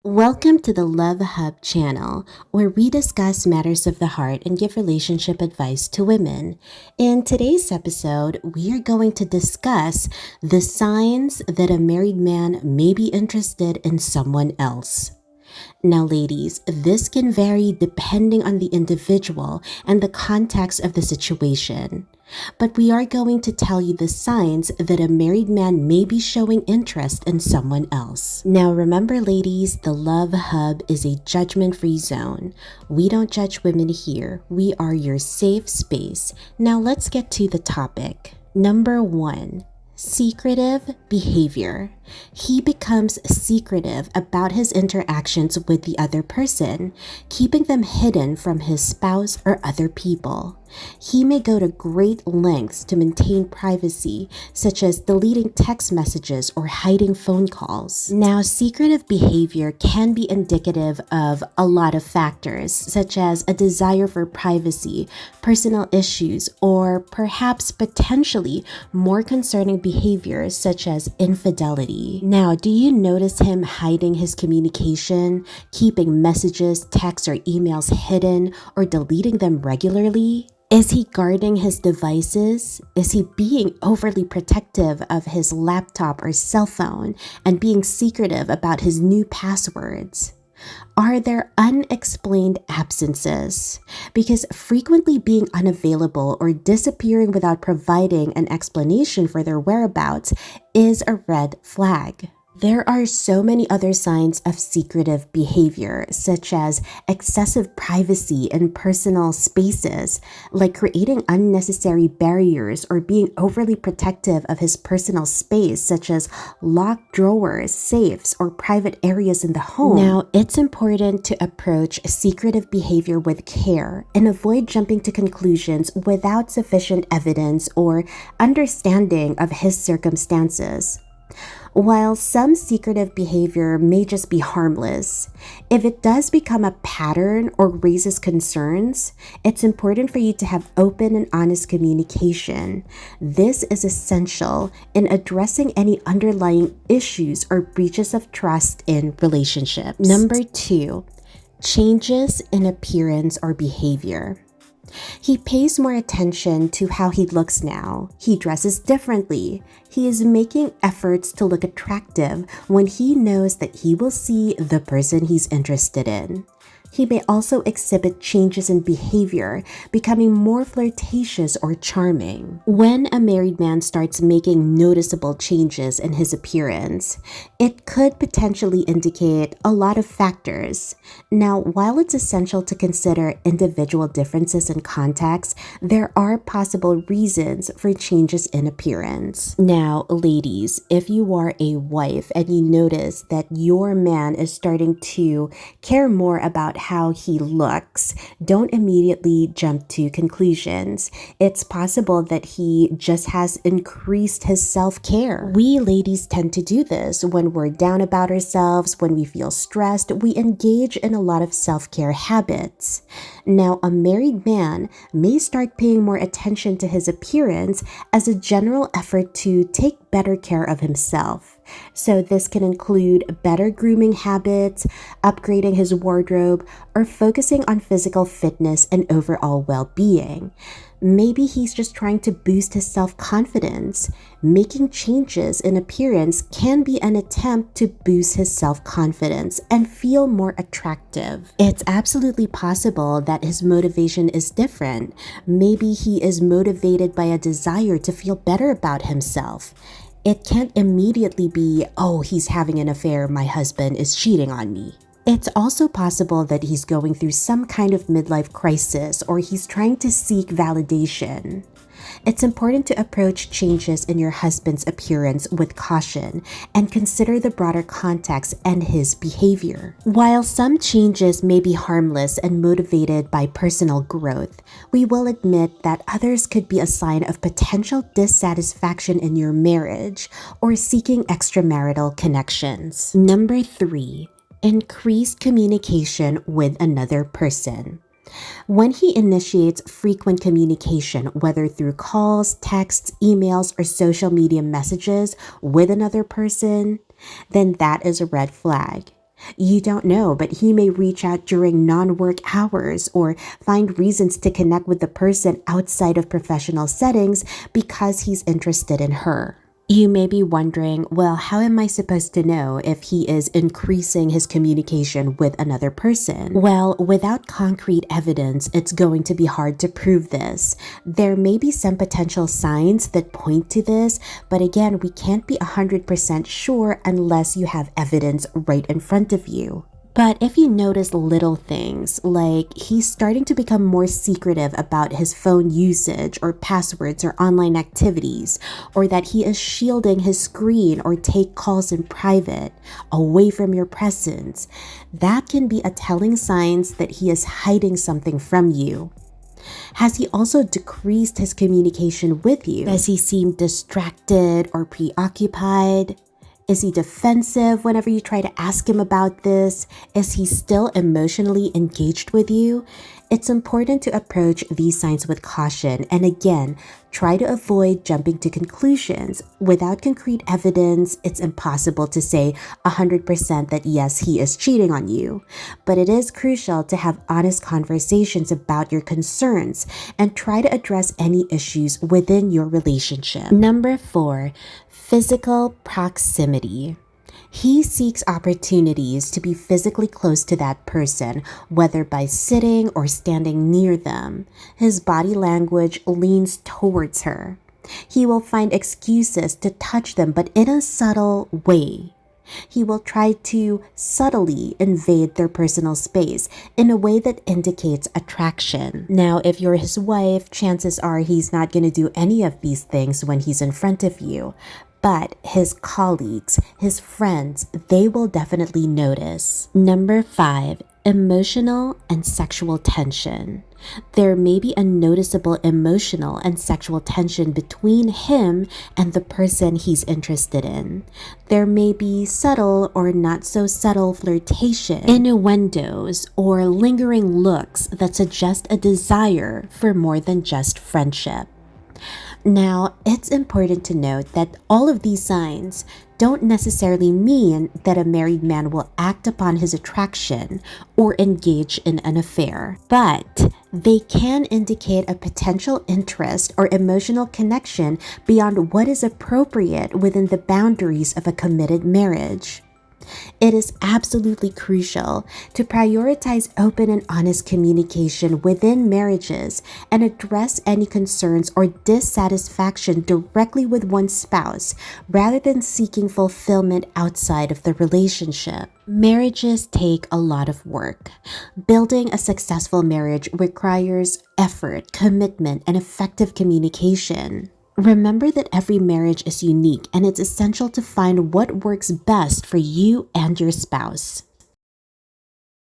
Welcome to the Love Hub channel, where we discuss matters of the heart and give relationship advice to women. In today's episode, we are going to discuss the signs that a married man may be interested in someone else. Now, ladies, this can vary depending on the individual and the context of the situation. But we are going to tell you the signs that a married man may be showing interest in someone else. Now, remember, ladies, the Love Hub is a judgment-free zone. We don't judge women here. We are your safe space. Now, let's get to the topic. Number 1. Secretive behavior. He becomes secretive about his interactions with the other person, keeping them hidden from his spouse or other people. He may go to great lengths to maintain privacy, such as deleting text messages or hiding phone calls. Now, secretive behavior can be indicative of a lot of factors, such as a desire for privacy, personal issues, or perhaps potentially more concerning behaviors such as infidelity. Now, do you notice him hiding his communication, keeping messages, texts, or emails hidden, or deleting them regularly? Is he guarding his devices? Is he being overly protective of his laptop or cell phone and being secretive about his new passwords? Are there unexplained absences? Because frequently being unavailable or disappearing without providing an explanation for their whereabouts is a red flag. There are so many other signs of secretive behavior, such as excessive privacy in personal spaces, like creating unnecessary barriers or being overly protective of his personal space, such as locked drawers, safes, or private areas in the home. Now, it's important to approach secretive behavior with care and avoid jumping to conclusions without sufficient evidence or understanding of his circumstances. While some secretive behavior may just be harmless, if it does become a pattern or raises concerns, it's important for you to have open and honest communication. This is essential in addressing any underlying issues or breaches of trust in relationships. Number 2, changes in appearance or behavior. He pays more attention to how he looks now. He dresses differently. He is making efforts to look attractive when he knows that he will see the person he's interested in. He may also exhibit changes in behavior, becoming more flirtatious or charming. When a married man starts making noticeable changes in his appearance, it could potentially indicate a lot of factors. Now, while it's essential to consider individual differences in context, there are possible reasons for changes in appearance. Now, ladies, if you are a wife and you notice that your man is starting to care more about how he looks, don't immediately jump to conclusions. It's possible that he just has increased his self-care. We ladies tend to do this when we're down about ourselves, when we feel stressed. We engage in a lot of self-care habits. Now, a married man may start paying more attention to his appearance as a general effort to take better care of himself. So this can include better grooming habits, upgrading his wardrobe, or focusing on physical fitness and overall well-being. Maybe he's just trying to boost his self-confidence. Making changes in appearance can be an attempt to boost his self-confidence and feel more attractive. It's absolutely possible that his motivation is different. Maybe he is motivated by a desire to feel better about himself. It can't immediately be, oh, he's having an affair, my husband is cheating on me. It's also possible that he's going through some kind of midlife crisis or he's trying to seek validation. It's important to approach changes in your husband's appearance with caution and consider the broader context and his behavior. While some changes may be harmless and motivated by personal growth, we will admit that others could be a sign of potential dissatisfaction in your marriage or seeking extramarital connections. Number 3, increased communication with another person. When he initiates frequent communication, whether through calls, texts, emails, or social media messages with another person, then that is a red flag. You don't know, but he may reach out during non work hours or find reasons to connect with the person outside of professional settings because he's interested in her. You may be wondering, well, how am I supposed to know if he is increasing his communication with another person? Well, without concrete evidence, it's going to be hard to prove this. There may be some potential signs that point to this, but again, we can't be 100% sure unless you have evidence right in front of you. But if you notice little things, like he's starting to become more secretive about his phone usage or passwords or online activities, or that he is shielding his screen or take calls in private, away from your presence, that can be a telling sign that he is hiding something from you. Has he also decreased his communication with you? Does he seem distracted or preoccupied? Is he defensive whenever you try to ask him about this? Is he still emotionally engaged with you? It's important to approach these signs with caution and again, try to avoid jumping to conclusions. Without concrete evidence, it's impossible to say 100% that yes, he is cheating on you. But it is crucial to have honest conversations about your concerns and try to address any issues within your relationship. Number 4, physical proximity. He seeks opportunities to be physically close to that person, whether by sitting or standing near them. His body language leans towards her. He will find excuses to touch them, but in a subtle way. He will try to subtly invade their personal space in a way that indicates attraction. Now, if you're his wife, chances are he's not going to do any of these things when he's in front of you. But his colleagues, his friends, they will definitely notice. Number 5, emotional and sexual tension. There may be a noticeable emotional and sexual tension between him and the person he's interested in. There may be subtle or not so subtle flirtation, innuendos, or lingering looks that suggest a desire for more than just friendship. Now, it's important to note that all of these signs don't necessarily mean that a married man will act upon his attraction or engage in an affair, but they can indicate a potential interest or emotional connection beyond what is appropriate within the boundaries of a committed marriage. It is absolutely crucial to prioritize open and honest communication within marriages and address any concerns or dissatisfaction directly with one's spouse rather than seeking fulfillment outside of the relationship. Marriages take a lot of work. Building a successful marriage requires effort, commitment, and effective communication. Remember that every marriage is unique and it's essential to find what works best for you and your spouse.